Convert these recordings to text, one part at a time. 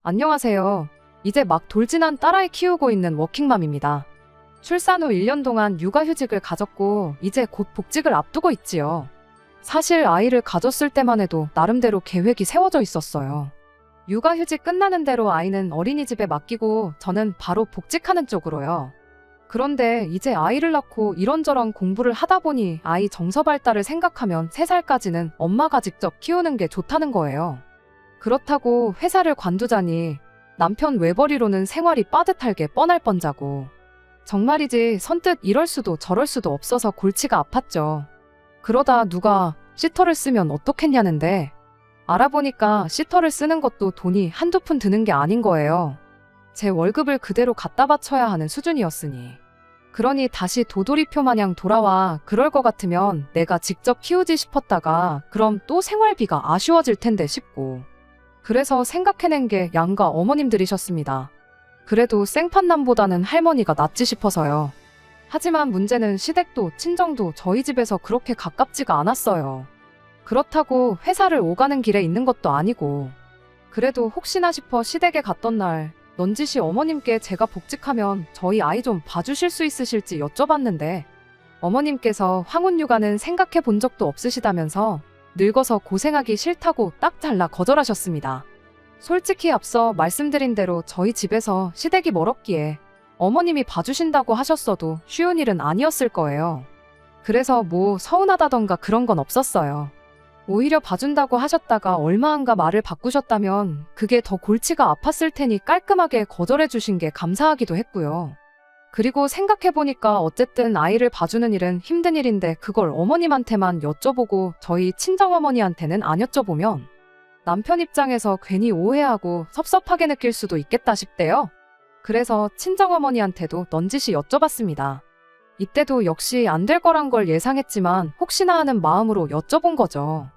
안녕하세요. 이제 막 돌진한 딸아이 키우고 있는 워킹맘입니다. 출산 후 1년 동안 육아휴직을 가졌고 이제 곧 복직을 앞두고 있지요. 사실 아이를 가졌을 때만 해도 나름대로 계획이 세워져 있었어요. 육아휴직 끝나는 대로 아이는 어린이집에 맡기고 저는 바로 복직하는 쪽으로요. 그런데 이제 아이를 낳고 이런저런 공부를 하다 보니 아이 정서 발달을 생각하면 3살까지는 엄마가 직접 키우는 게 좋다는 거예요. 그렇다고 회사를 관두자니 남편 외벌이로는 생활이 빠듯할 게 뻔할 뻔자고. 정말이지 선뜻 이럴 수도 저럴 수도 없어서 골치가 아팠죠. 그러다 누가 시터를 쓰면 어떻겠냐는데 알아보니까 시터를 쓰는 것도 돈이 한두 푼 드는 게 아닌 거예요. 제 월급을 그대로 갖다 바쳐야 하는 수준이었으니. 그러니 다시 도돌이표 마냥 돌아와 그럴 것 같으면 내가 직접 키우지 싶었다가 그럼 또 생활비가 아쉬워질 텐데 싶고. 그래서 생각해낸 게 양가 어머님들이셨습니다. 그래도 생판남보다는 할머니가 낫지 싶어서요. 하지만 문제는 시댁도 친정도 저희 집에서 그렇게 가깝지가 않았어요. 그렇다고 회사를 오가는 길에 있는 것도 아니고. 그래도 혹시나 싶어 시댁에 갔던 날 넌지시 어머님께 제가 복직하면 저희 아이 좀 봐주실 수 있으실지 여쭤봤는데 어머님께서 황혼육아는 생각해 본 적도 없으시다면서 늙어서 고생하기 싫다고 딱 잘라 거절하셨습니다. 솔직히 앞서 말씀드린 대로 저희 집에서 시댁이 멀었기에 어머님이 봐주신다고 하셨어도 쉬운 일은 아니었을 거예요. 그래서 뭐 서운하다던가 그런 건 없었어요. 오히려 봐준다고 하셨다가 얼마 안가 말을 바꾸셨다면 그게 더 골치가 아팠을 테니 깔끔하게 거절해 주신 게 감사하기도 했고요. 그리고 생각해보니까 어쨌든 아이를 봐주는 일은 힘든 일인데 그걸 어머님한테만 여쭤보고 저희 친정어머니한테는 안 여쭤보면 남편 입장에서 괜히 오해하고 섭섭하게 느낄 수도 있겠다 싶대요. 그래서 친정어머니한테도 넌지시 여쭤봤습니다. 이때도 역시 안 될 거란 걸 예상했지만 혹시나 하는 마음으로 여쭤본 거죠.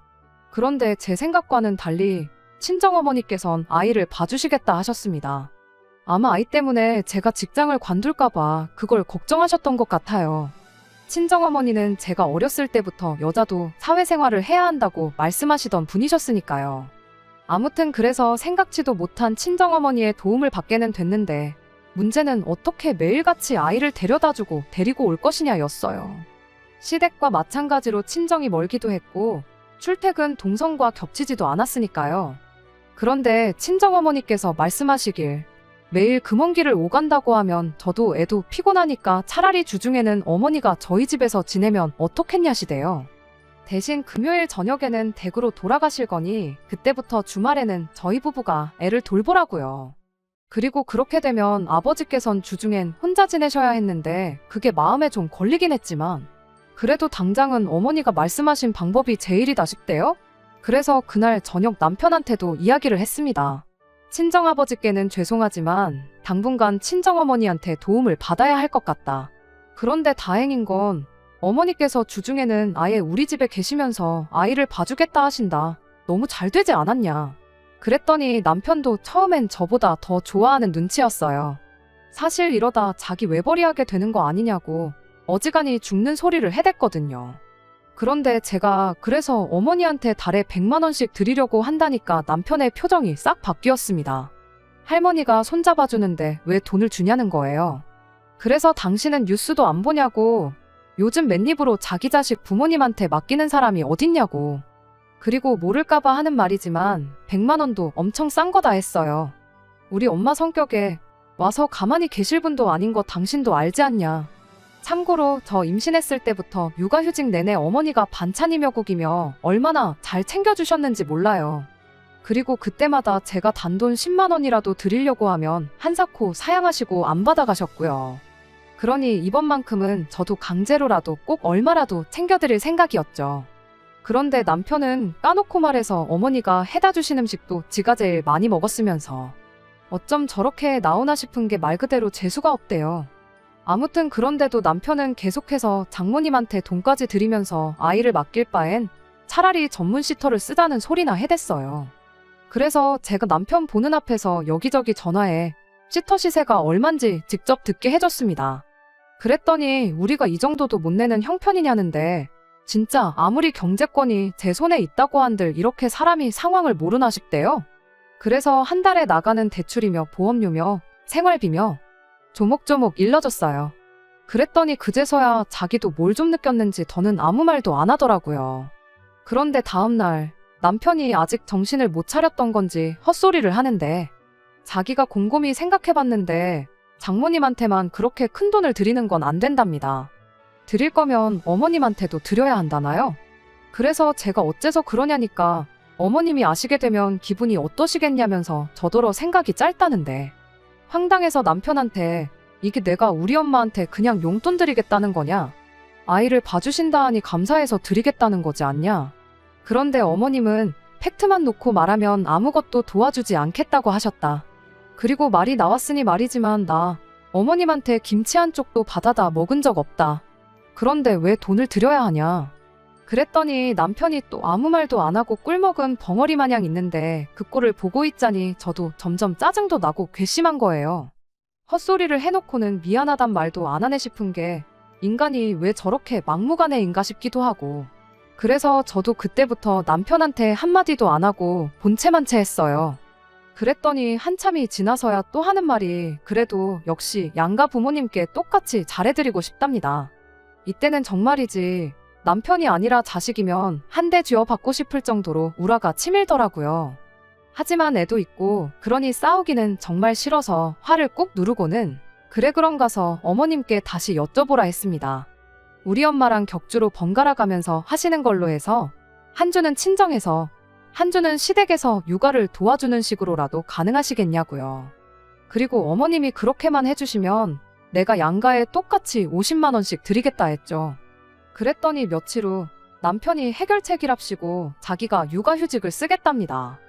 그런데 제 생각과는 달리 친정어머니께선 아이를 봐주시겠다 하셨습니다. 아마 아이 때문에 제가 직장을 관둘까봐 그걸 걱정하셨던 것 같아요. 친정어머니는 제가 어렸을 때부터 여자도 사회생활을 해야 한다고 말씀하시던 분이셨으니까요. 아무튼 그래서 생각지도 못한 친정어머니의 도움을 받게는 됐는데 문제는 어떻게 매일같이 아이를 데려다주고 데리고 올 것이냐였어요. 시댁과 마찬가지로 친정이 멀기도 했고 출퇴근 동선과 겹치지도 않았으니까요. 그런데 친정어머니께서 말씀하시길 매일 그 먼 길을 오간다고 하면 저도 애도 피곤하니까 차라리 주중에는 어머니가 저희 집에서 지내면 어떻겠냐시대요. 대신 금요일 저녁에는 댁으로 돌아가실 거니 그때부터 주말에는 저희 부부가 애를 돌보라고요. 그리고 그렇게 되면 아버지께선 주중엔 혼자 지내셔야 했는데 그게 마음에 좀 걸리긴 했지만 그래도 당장은 어머니가 말씀하신 방법이 제일이다 싶대요. 그래서 그날 저녁 남편한테도 이야기를 했습니다. 친정아버지께는 죄송하지만 당분간 친정어머니한테 도움을 받아야 할 것 같다. 그런데 다행인 건 어머니께서 주중에는 아예 우리 집에 계시면서 아이를 봐주겠다 하신다. 너무 잘 되지 않았냐. 그랬더니 남편도 처음엔 저보다 더 좋아하는 눈치였어요. 사실 이러다 자기 외벌이하게 되는 거 아니냐고 어지간히 죽는 소리를 해댔거든요. 그런데 제가 그래서 어머니한테 달에 100만 원씩 드리려고 한다니까 남편의 표정이 싹 바뀌었습니다. 할머니가 손잡아주는데 왜 돈을 주냐는 거예요. 그래서 당신은 뉴스도 안 보냐고 요즘 맨입으로 자기 자식 부모님한테 맡기는 사람이 어딨냐고. 그리고 모를까봐 하는 말이지만 100만 원도 엄청 싼 거다 했어요. 우리 엄마 성격에 와서 가만히 계실 분도 아닌 거 당신도 알지 않냐. 참고로 저 임신했을 때부터 육아휴직 내내 어머니가 반찬이며 국이며 얼마나 잘 챙겨주셨는지 몰라요. 그리고 그때마다 제가 단돈 10만 원이라도 드리려고 하면 한사코 사양하시고 안 받아가셨고요. 그러니 이번만큼은 저도 강제로라도 꼭 얼마라도 챙겨드릴 생각이었죠. 그런데 남편은 까놓고 말해서 어머니가 해다 주신 음식도 지가 제일 많이 먹었으면서 어쩜 저렇게 나오나 싶은 게 말 그대로 재수가 없대요. 아무튼 그런데도 남편은 계속해서 장모님한테 돈까지 드리면서 아이를 맡길 바엔 차라리 전문 시터를 쓰자는 소리나 해댔어요. 그래서 제가 남편 보는 앞에서 여기저기 전화해 시터 시세가 얼만지 직접 듣게 해줬습니다. 그랬더니 우리가 이 정도도 못 내는 형편이냐는데 진짜 아무리 경제권이 제 손에 있다고 한들 이렇게 사람이 상황을 모르나 싶대요. 그래서 한 달에 나가는 대출이며 보험료며 생활비며 조목조목 일러줬어요. 그랬더니 그제서야 자기도 뭘 좀 느꼈는지 더는 아무 말도 안 하더라고요. 그런데 다음날 남편이 아직 정신을 못 차렸던 건지 헛소리를 하는데 자기가 곰곰이 생각해봤는데 장모님한테만 그렇게 큰 돈을 드리는 건 안 된답니다. 드릴 거면 어머님한테도 드려야 한다나요? 그래서 제가 어째서 그러냐니까 어머님이 아시게 되면 기분이 어떠시겠냐면서 저더러 생각이 짧다는데 황당해서 남편한테 이게 내가 우리 엄마한테 그냥 용돈 드리겠다는 거냐? 아이를 봐주신다 하니 감사해서 드리겠다는 거지 않냐? 그런데 어머님은 팩트만 놓고 말하면 아무것도 도와주지 않겠다고 하셨다. 그리고 말이 나왔으니 말이지만 나 어머님한테 김치 한 쪽도 받아다 먹은 적 없다. 그런데 왜 돈을 드려야 하냐? 그랬더니 남편이 또 아무 말도 안 하고 꿀먹은 벙어리 마냥 있는데 그 꼴을 보고 있자니 저도 점점 짜증도 나고 괘씸한 거예요. 헛소리를 해놓고는 미안하단 말도 안 하네 싶은 게 인간이 왜 저렇게 막무가내인가 싶기도 하고 그래서 저도 그때부터 남편한테 한마디도 안 하고 본체만 채 했어요. 그랬더니 한참이 지나서야 또 하는 말이 그래도 역시 양가 부모님께 똑같이 잘해드리고 싶답니다. 이때는 정말이지 남편이 아니라 자식이면 한 대 쥐어 받고 싶을 정도로 우라가 치밀더라고요. 하지만 애도 있고 그러니 싸우기는 정말 싫어서 화를 꾹 누르고는 그래 그럼 가서 어머님께 다시 여쭤보라 했습니다. 우리 엄마랑 격주로 번갈아 가면서 하시는 걸로 해서 한 주는 친정에서 한 주는 시댁에서 육아를 도와주는 식으로라도 가능하시겠냐고요. 그리고 어머님이 그렇게만 해주시면 내가 양가에 똑같이 50만 원씩 드리겠다 했죠. 그랬더니 며칠 후 남편이 해결책이랍시고 자기가 육아휴직을 쓰겠답니다.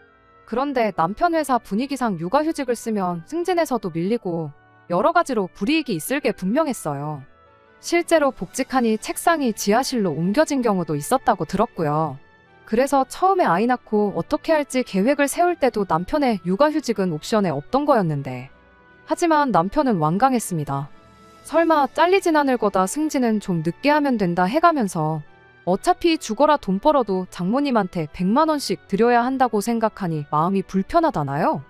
그런데 남편 회사 분위기상 육아휴직을 쓰면 승진에서도 밀리고 여러 가지로 불이익이 있을 게 분명했어요. 실제로 복직하니 책상이 지하실로 옮겨진 경우도 있었다고 들었고요. 그래서 처음에 아이 낳고 어떻게 할지 계획을 세울 때도 남편의 육아휴직은 옵션에 없던 거였는데 하지만 남편은 완강했습니다. 설마 잘리진 않을 거다 승진은 좀 늦게 하면 된다 해가면서 어차피 죽어라 돈 벌어도 장모님한테 100만 원씩 드려야 한다고 생각하니 마음이 불편하다나요?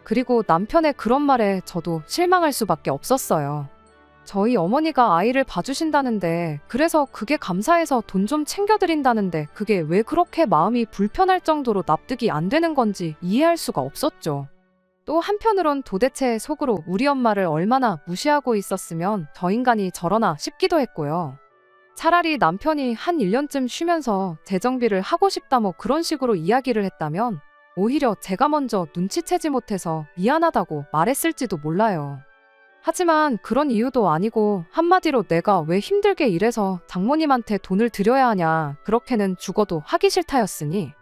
그리고 남편의 그런 말에 저도 실망할 수밖에 없었어요. 저희 어머니가 아이를 봐주신다는데 그래서 그게 감사해서 돈 좀 챙겨드린다는데 그게 왜 그렇게 마음이 불편할 정도로 납득이 안 되는 건지 이해할 수가 없었죠. 또 한편으론 도대체 속으로 우리 엄마를 얼마나 무시하고 있었으면 저 인간이 저러나 싶기도 했고요. 차라리 남편이 한 1년쯤 쉬면서 재정비를 하고 싶다 뭐 그런 식으로 이야기를 했다면 오히려 제가 먼저 눈치채지 못해서 미안하다고 말했을지도 몰라요. 하지만 그런 이유도 아니고 한마디로 내가 왜 힘들게 일해서 장모님한테 돈을 드려야 하냐 그렇게는 죽어도 하기 싫다였으니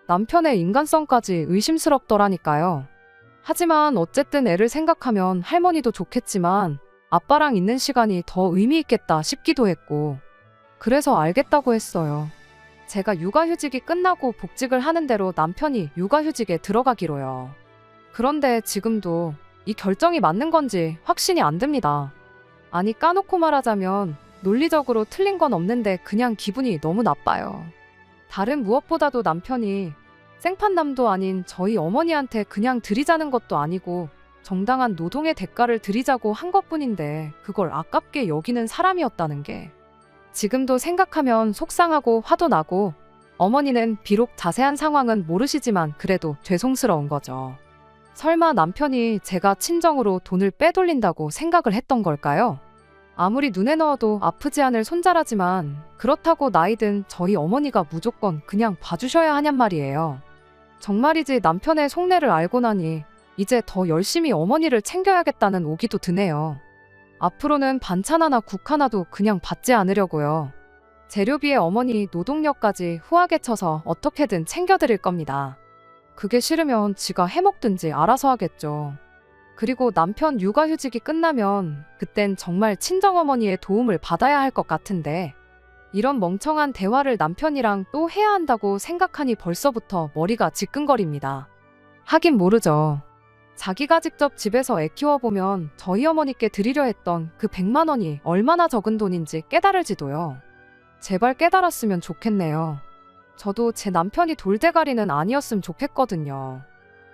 남편의 인간성까지 의심스럽더라니까요. 하지만 어쨌든 애를 생각하면 할머니도 좋겠지만 아빠랑 있는 시간이 더 의미 있겠다 싶기도 했고 그래서 알겠다고 했어요. 제가 육아휴직이 끝나고 복직을 하는 대로 남편이 육아휴직에 들어가기로요. 그런데 지금도 이 결정이 맞는 건지 확신이 안 듭니다. 아니 까놓고 말하자면 논리적으로 틀린 건 없는데 그냥 기분이 너무 나빠요. 다른 무엇보다도 남편이 생판남도 아닌 저희 어머니한테 그냥 드리자는 것도 아니고 정당한 노동의 대가를 드리자고 한 것뿐인데 그걸 아깝게 여기는 사람이었다는 게 지금도 생각하면 속상하고 화도 나고 어머니는 비록 자세한 상황은 모르시지만 그래도 죄송스러운 거죠. 설마 남편이 제가 친정으로 돈을 빼돌린다고 생각을 했던 걸까요? 아무리 눈에 넣어도 아프지 않을 손자라지만 그렇다고 나이든 저희 어머니가 무조건 그냥 봐주셔야 하냔 말이에요. 정말이지 남편의 속내를 알고 나니 이제 더 열심히 어머니를 챙겨야겠다는 오기도 드네요. 앞으로는 반찬 하나 국 하나도 그냥 받지 않으려고요. 재료비에 어머니 노동력까지 후하게 쳐서 어떻게든 챙겨드릴 겁니다. 그게 싫으면 지가 해먹든지 알아서 하겠죠. 그리고 남편 육아휴직이 끝나면 그땐 정말 친정어머니의 도움을 받아야 할 것 같은데 이런 멍청한 대화를 남편이랑 또 해야 한다고 생각하니 벌써부터 머리가 지끈거립니다. 하긴 모르죠. 자기가 직접 집에서 애 키워보면 저희 어머니께 드리려 했던 그 100만 원이 얼마나 적은 돈인지 깨달을지도요. 제발 깨달았으면 좋겠네요. 저도 제 남편이 돌대가리는 아니었으면 좋겠거든요.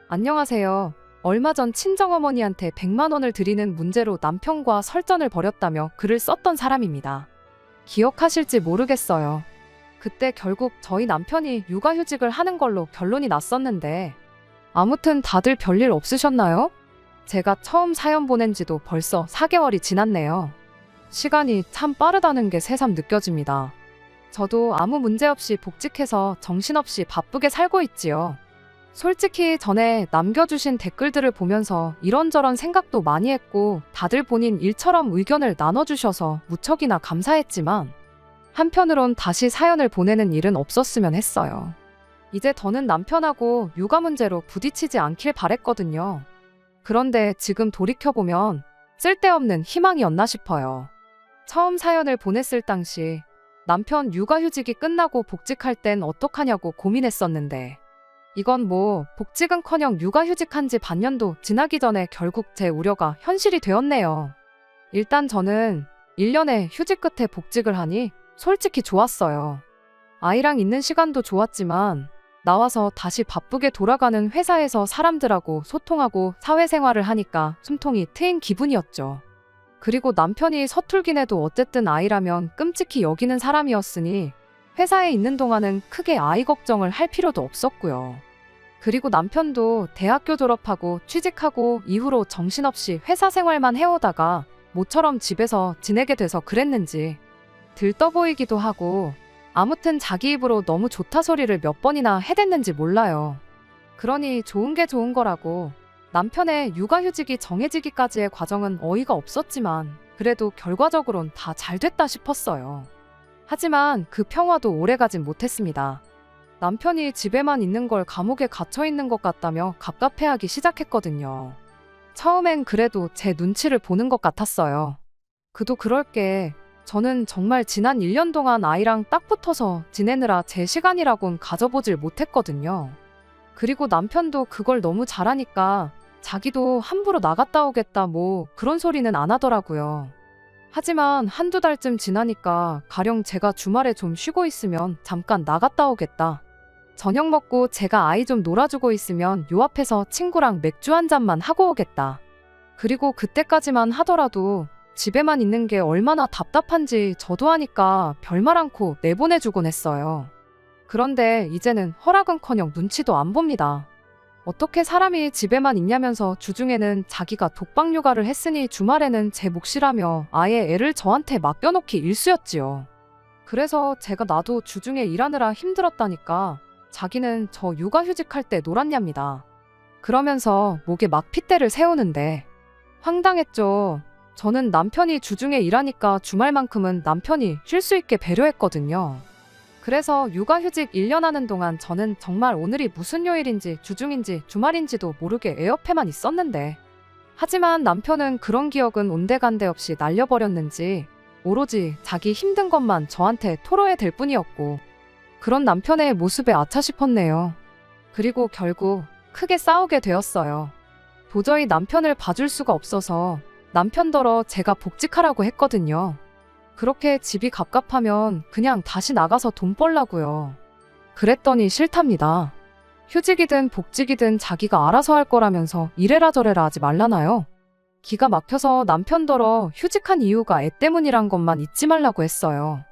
안녕하세요. 얼마 전 친정어머니한테 100만 원을 드리는 문제로 남편과 설전을 벌였다며 글을 썼던 사람입니다. 기억하실지 모르겠어요. 그때 결국 저희 남편이 육아휴직을 하는 걸로 결론이 났었는데 아무튼 다들 별일 없으셨나요? 제가 처음 사연 보낸 지도 벌써 4개월이 지났네요. 시간이 참 빠르다는 게 새삼 느껴집니다. 저도 아무 문제 없이 복직해서 정신없이 바쁘게 살고 있지요. 솔직히 전에 남겨주신 댓글들을 보면서 이런저런 생각도 많이 했고 다들 본인 일처럼 의견을 나눠주셔서 무척이나 감사했지만 한편으론 다시 사연을 보내는 일은 없었으면 했어요. 이제 더는 남편하고 육아 문제로 부딪히지 않길 바랬거든요. 그런데 지금 돌이켜보면 쓸데없는 희망이었나 싶어요. 처음 사연을 보냈을 당시 남편 육아휴직이 끝나고 복직할 땐 어떡하냐고 고민했었는데 이건 뭐 복직은커녕 육아휴직한 지 반년도 지나기 전에 결국 제 우려가 현실이 되었네요. 일단 저는 1년의 휴직 끝에 복직을 하니 솔직히 좋았어요. 아이랑 있는 시간도 좋았지만 나와서 다시 바쁘게 돌아가는 회사에서 사람들하고 소통하고 사회생활을 하니까 숨통이 트인 기분이었죠. 그리고 남편이 서툴긴 해도 어쨌든 아이라면 끔찍히 여기는 사람이었으니 회사에 있는 동안은 크게 아이 걱정을 할 필요도 없었고요. 그리고 남편도 대학교 졸업하고 취직하고 이후로 정신없이 회사 생활만 해오다가 모처럼 집에서 지내게 돼서 그랬는지 들떠 보이기도 하고 아무튼 자기 입으로 너무 좋다 소리를 몇 번이나 해댔는지 몰라요. 그러니 좋은 게 좋은 거라고 남편의 육아휴직이 정해지기까지의 과정은 어이가 없었지만 그래도 결과적으론 다 잘 됐다 싶었어요. 하지만 그 평화도 오래가진 못했습니다. 남편이 집에만 있는 걸 감옥에 갇혀 있는 것 같다며 갑갑해하기 시작했거든요. 처음엔 그래도 제 눈치를 보는 것 같았어요. 그도 그럴 게 저는 정말 지난 1년 동안 아이랑 딱 붙어서 지내느라 제 시간이라곤 가져보질 못했거든요. 그리고 남편도 그걸 너무 잘하니까 자기도 함부로 나갔다 오겠다 뭐 그런 소리는 안 하더라고요. 하지만 한두 달쯤 지나니까 가령 제가 주말에 좀 쉬고 있으면 잠깐 나갔다 오겠다. 저녁 먹고 제가 아이 좀 놀아주고 있으면 요 앞에서 친구랑 맥주 한 잔만 하고 오겠다. 그리고 그때까지만 하더라도 집에만 있는 게 얼마나 답답한지 저도 하니까 별말 않고 내보내주곤 했어요. 그런데 이제는 허락은커녕 눈치도 안 봅니다. 어떻게 사람이 집에만 있냐면서 주중에는 자기가 독박 육아를 했으니 주말에는 제 몫이라며 아예 애를 저한테 맡겨놓기 일쑤였지요. 그래서 제가 나도 주중에 일하느라 힘들었다니까 자기는 저 육아휴직할 때 놀았냐입니다. 그러면서 목에 막 핏대를 세우는데 황당했죠. 저는 남편이 주중에 일하니까 주말만큼은 남편이 쉴 수 있게 배려했거든요. 그래서 육아휴직 1년 하는 동안 저는 정말 오늘이 무슨 요일인지 주중인지 주말인지도 모르게 애 옆에만 있었는데 하지만 남편은 그런 기억은 온데간데 없이 날려버렸는지 오로지 자기 힘든 것만 저한테 토로해댈 뿐이었고 그런 남편의 모습에 아차 싶었네요. 그리고 결국 크게 싸우게 되었어요. 도저히 남편을 봐줄 수가 없어서 남편더러 제가 복직하라고 했거든요. 그렇게 집이 갑갑하면 그냥 다시 나가서 돈 벌라고요. 그랬더니 싫답니다. 휴직이든 복직이든 자기가 알아서 할 거라면서 이래라 저래라 하지 말라나요? 기가 막혀서 남편더러 휴직한 이유가 애 때문이란 것만 잊지 말라고 했어요.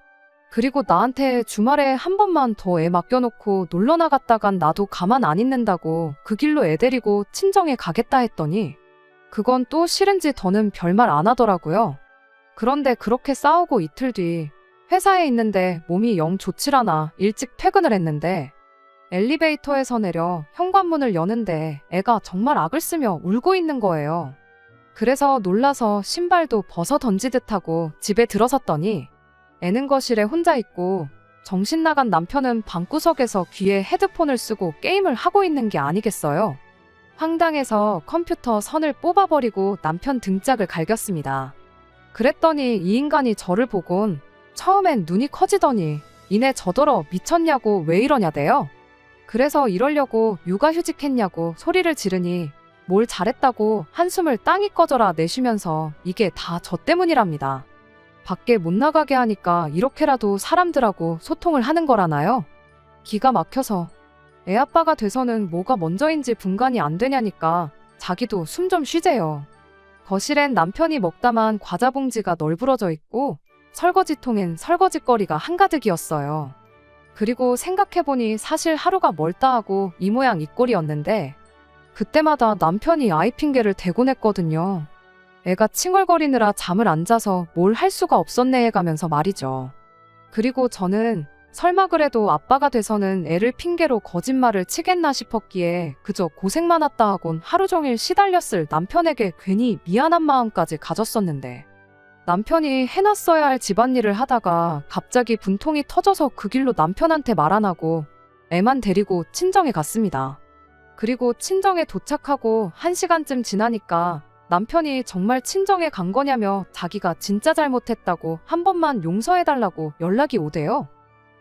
그리고 나한테 주말에 한 번만 더 애 맡겨놓고 놀러 나갔다간 나도 가만 안 있는다고 그 길로 애 데리고 친정에 가겠다 했더니 그건 또 싫은지 더는 별말 안 하더라고요. 그런데 그렇게 싸우고 이틀 뒤 회사에 있는데 몸이 영 좋질 않아 일찍 퇴근을 했는데 엘리베이터에서 내려 현관문을 여는데 애가 정말 악을 쓰며 울고 있는 거예요. 그래서 놀라서 신발도 벗어 던지듯 하고 집에 들어섰더니 애는 거실에 혼자 있고 정신 나간 남편은 방구석에서 귀에 헤드폰을 쓰고 게임을 하고 있는 게 아니겠어요? 황당해서 컴퓨터 선을 뽑아버리고 남편 등짝을 갈겼습니다. 그랬더니 이 인간이 저를 보곤 처음엔 눈이 커지더니 이내 저더러 미쳤냐고 왜 이러냐대요. 그래서 이러려고 육아휴직했냐고 소리를 지르니 뭘 잘했다고 한숨을 땅이 꺼져라 내쉬면서 이게 다 저 때문이랍니다. 밖에 못 나가게 하니까 이렇게라도 사람들하고 소통을 하는 거라나요? 기가 막혀서 애 아빠가 돼서는 뭐가 먼저인지 분간이 안 되냐니까 자기도 숨 좀 쉬재요. 거실엔 남편이 먹다만 과자 봉지가 널브러져 있고 설거지통엔 설거지거리가 한가득이었어요. 그리고 생각해보니 사실 하루가 멀다 하고 이 모양 이 꼴이었는데 그때마다 남편이 아이 핑계를 대곤 했거든요. 애가 칭얼거리느라 잠을 안 자서 뭘 할 수가 없었네 해가면서 말이죠. 그리고 저는 설마 그래도 아빠가 돼서는 애를 핑계로 거짓말을 치겠나 싶었기에 그저 고생 많았다 하곤 하루 종일 시달렸을 남편에게 괜히 미안한 마음까지 가졌었는데 남편이 해놨어야 할 집안일을 하다가 갑자기 분통이 터져서 그 길로 남편한테 말 안 하고 애만 데리고 친정에 갔습니다. 그리고 친정에 도착하고 1시간쯤 지나니까 남편이 정말 친정에 간 거냐며 자기가 진짜 잘못했다고 한 번만 용서해달라고 연락이 오대요.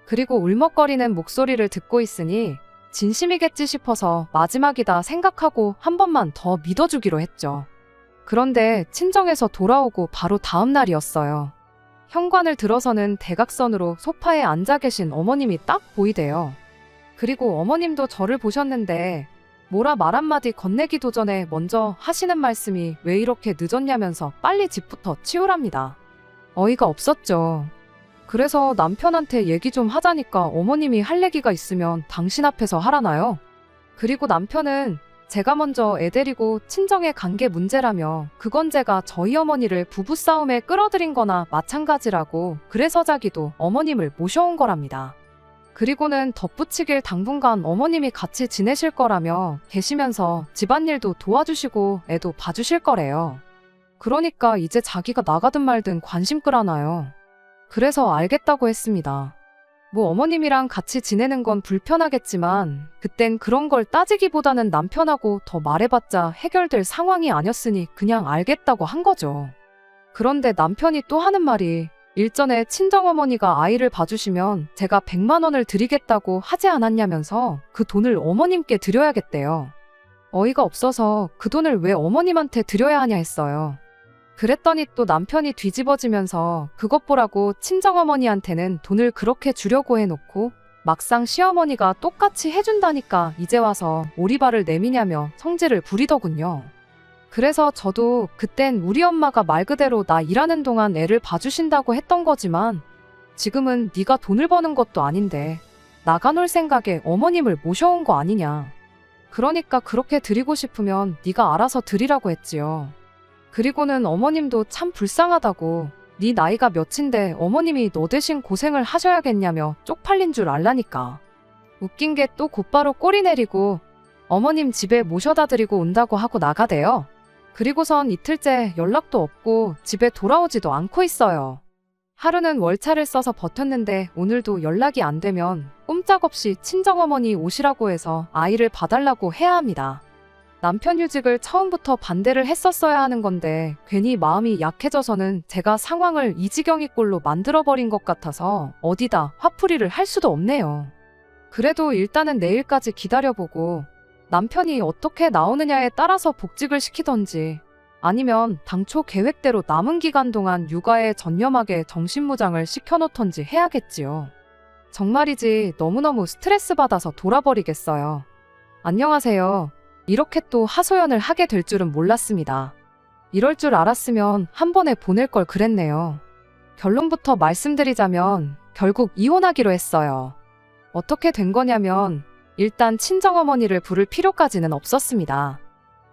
그리고 울먹거리는 목소리를 듣고 있으니 진심이겠지 싶어서 마지막이다 생각하고 한 번만 더 믿어주기로 했죠. 그런데 친정에서 돌아오고 바로 다음 날이었어요. 현관을 들어서는 대각선으로 소파에 앉아 계신 어머님이 딱 보이대요. 그리고 어머님도 저를 보셨는데 뭐라 말 한마디 건네기도 전에 먼저 하시는 말씀이 왜 이렇게 늦었냐면서 빨리 집부터 치우랍니다. 어이가 없었죠. 그래서 남편한테 얘기 좀 하자니까 어머님이 할 얘기가 있으면 당신 앞에서 하라나요? 그리고 남편은 제가 먼저 애 데리고 친정에 간 게 문제라며 그건 제가 저희 어머니를 부부싸움에 끌어들인 거나 마찬가지라고 그래서 자기도 어머님을 모셔온 거랍니다. 그리고는 덧붙이길 당분간 어머님이 같이 지내실 거라며 계시면서 집안일도 도와주시고 애도 봐주실 거래요. 그러니까 이제 자기가 나가든 말든 관심 끌어나요. 그래서 알겠다고 했습니다. 뭐 어머님이랑 같이 지내는 건 불편하겠지만 그땐 그런 걸 따지기보다는 남편하고 더 말해봤자 해결될 상황이 아니었으니 그냥 알겠다고 한 거죠. 그런데 남편이 또 하는 말이 일전에 친정어머니가 아이를 봐주시면 제가 100만 원을 드리겠다고 하지 않았냐면서 그 돈을 어머님께 드려야겠대요. 어이가 없어서 그 돈을 왜 어머님한테 드려야 하냐 했어요. 그랬더니 또 남편이 뒤집어지면서 그것 보라고 친정어머니한테는 돈을 그렇게 주려고 해놓고 막상 시어머니가 똑같이 해준다니까 이제 와서 오리발을 내미냐며 성질을 부리더군요. 그래서 저도 그땐 우리 엄마가 말 그대로 나 일하는 동안 애를 봐주신다고 했던 거지만 지금은 네가 돈을 버는 것도 아닌데 나가 놀 생각에 어머님을 모셔온 거 아니냐. 그러니까 그렇게 드리고 싶으면 네가 알아서 드리라고 했지요. 그리고는 어머님도 참 불쌍하다고 네 나이가 몇인데 어머님이 너 대신 고생을 하셔야겠냐며 쪽팔린 줄 알라니까. 웃긴 게 또 곧바로 꼬리 내리고 어머님 집에 모셔다 드리고 온다고 하고 나가대요. 그리고선 이틀째 연락도 없고 집에 돌아오지도 않고 있어요. 하루는 월차를 써서 버텼는데 오늘도 연락이 안 되면 꼼짝없이 친정어머니 오시라고 해서 아이를 봐달라고 해야 합니다. 남편 휴직을 처음부터 반대를 했었어야 하는 건데 괜히 마음이 약해져서는 제가 상황을 이 지경이 꼴로 만들어버린 것 같아서 어디다 화풀이를 할 수도 없네요. 그래도 일단은 내일까지 기다려보고 남편이 어떻게 나오느냐에 따라서 복직을 시키던지 아니면 당초 계획대로 남은 기간 동안 육아에 전념하게 정신무장을 시켜놓던지 해야겠지요. 정말이지 너무너무 스트레스 받아서 돌아버리겠어요. 안녕하세요. 이렇게 또 하소연을 하게 될 줄은 몰랐습니다. 이럴 줄 알았으면 한 번에 보낼 걸 그랬네요. 결론부터 말씀드리자면 결국 이혼하기로 했어요. 어떻게 된 거냐면 일단 친정어머니를 부를 필요까지는 없었습니다.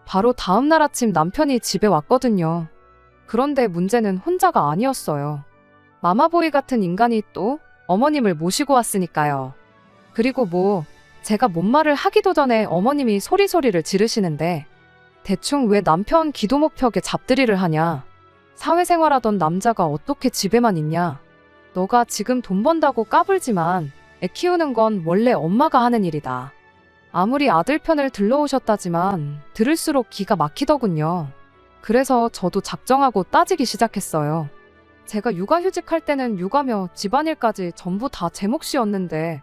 바로 다음날 아침 남편이 집에 왔거든요. 그런데 문제는 혼자가 아니었어요. 마마보이 같은 인간이 또 어머님을 모시고 왔으니까요. 그리고 뭐 제가 뭔 말을 하기도 전에 어머님이 소리소리를 지르시는데 대충 왜 남편 기도 목표에 잡들이를 하냐. 사회생활하던 남자가 어떻게 집에만 있냐. 너가 지금 돈 번다고 까불지만 애 키우는 건 원래 엄마가 하는 일이다. 아무리 아들 편을 들러오셨다지만 들을수록 기가 막히더군요. 그래서 저도 작정하고 따지기 시작했어요. 제가 육아휴직할 때는 육아며 집안일까지 전부 다 제 몫이었는데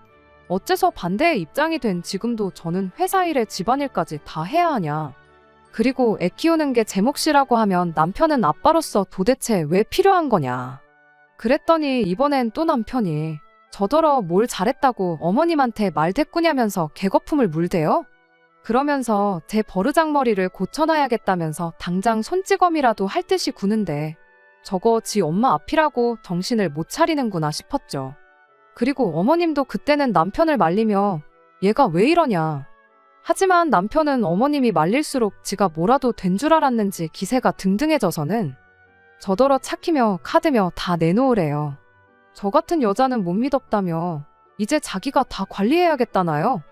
어째서 반대의 입장이 된 지금도 저는 회사 일에 집안일까지 다 해야 하냐. 그리고 애 키우는 게 제 몫이라고 하면 남편은 아빠로서 도대체 왜 필요한 거냐. 그랬더니 이번엔 또 남편이 저더러 뭘 잘했다고 어머님한테 말대꾸냐면서 개거품을 물대요? 그러면서 제 버르장머리를 고쳐놔야겠다면서 당장 손찌검이라도 할 듯이 구는데 저거 지 엄마 앞이라고 정신을 못 차리는구나 싶었죠. 그리고 어머님도 그때는 남편을 말리며 얘가 왜 이러냐. 하지만 남편은 어머님이 말릴수록 지가 뭐라도 된 줄 알았는지 기세가 등등해져서는 저더러 착히며 카드며 다 내놓으래요. 저 같은 여자는 못 믿었다며 이제 자기가 다 관리해야겠다나요?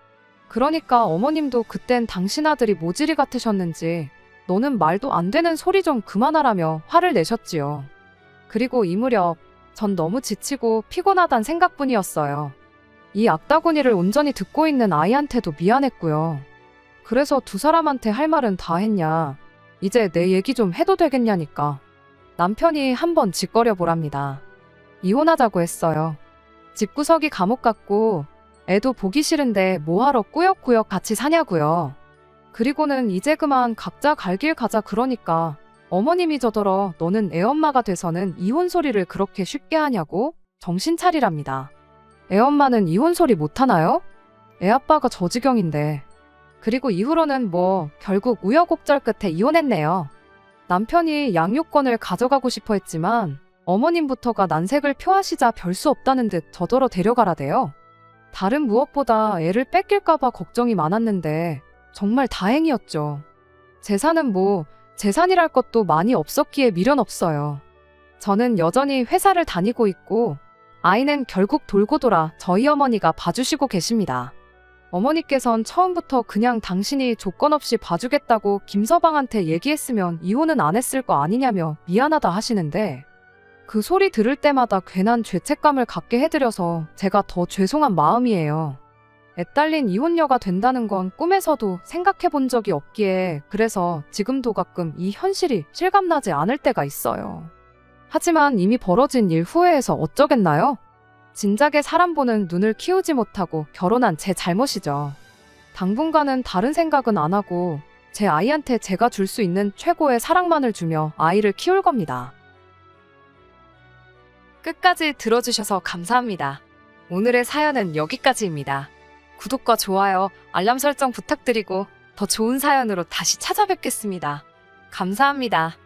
그러니까 어머님도 그땐 당신 아들이 모질이 같으셨는지 너는 말도 안 되는 소리 좀 그만하라며 화를 내셨지요. 그리고 이 무렵 전 너무 지치고 피곤하단 생각뿐이었어요. 이 악다구니를 온전히 듣고 있는 아이한테도 미안했고요. 그래서 두 사람한테 할 말은 다 했냐. 이제 내 얘기 좀 해도 되겠냐니까. 남편이 한번 짓거려 보랍니다. 이혼하자고 했어요. 집구석이 감옥 같고 애도 보기 싫은데 뭐하러 꾸역꾸역 같이 사냐고요. 그리고는 이제 그만 각자 갈 길 가자 그러니까 어머님이 저더러 너는 애엄마가 돼서는 이혼 소리를 그렇게 쉽게 하냐고 정신 차리랍니다. 애엄마는 이혼 소리 못하나요? 애아빠가 저 지경인데. 그리고 이후로는 뭐 결국 우여곡절 끝에 이혼했네요. 남편이 양육권을 가져가고 싶어 했지만 어머님부터가 난색을 표하시자 별 수 없다는 듯 저더러 데려가라대요. 다른 무엇보다 애를 뺏길까봐 걱정이 많았는데 정말 다행이었죠. 재산은 뭐 재산이랄 것도 많이 없었기에 미련 없어요. 저는 여전히 회사를 다니고 있고 아이는 결국 돌고 돌아 저희 어머니가 봐주시고 계십니다. 어머니께선 처음부터 그냥 당신이 조건 없이 봐주겠다고 김서방한테 얘기했으면 이혼은 안 했을 거 아니냐며 미안하다 하시는데 그 소리 들을 때마다 괜한 죄책감을 갖게 해드려서 제가 더 죄송한 마음이에요. 애 딸린 이혼녀가 된다는 건 꿈에서도 생각해 본 적이 없기에 그래서 지금도 가끔 이 현실이 실감나지 않을 때가 있어요. 하지만 이미 벌어진 일 후회해서 어쩌겠나요? 진작에 사람 보는 눈을 키우지 못하고 결혼한 제 잘못이죠. 당분간은 다른 생각은 안 하고 제 아이한테 제가 줄 수 있는 최고의 사랑만을 주며 아이를 키울 겁니다. 끝까지 들어주셔서 감사합니다. 오늘의 사연은 여기까지입니다. 구독과 좋아요, 알람 설정 부탁드리고 더 좋은 사연으로 다시 찾아뵙겠습니다. 감사합니다.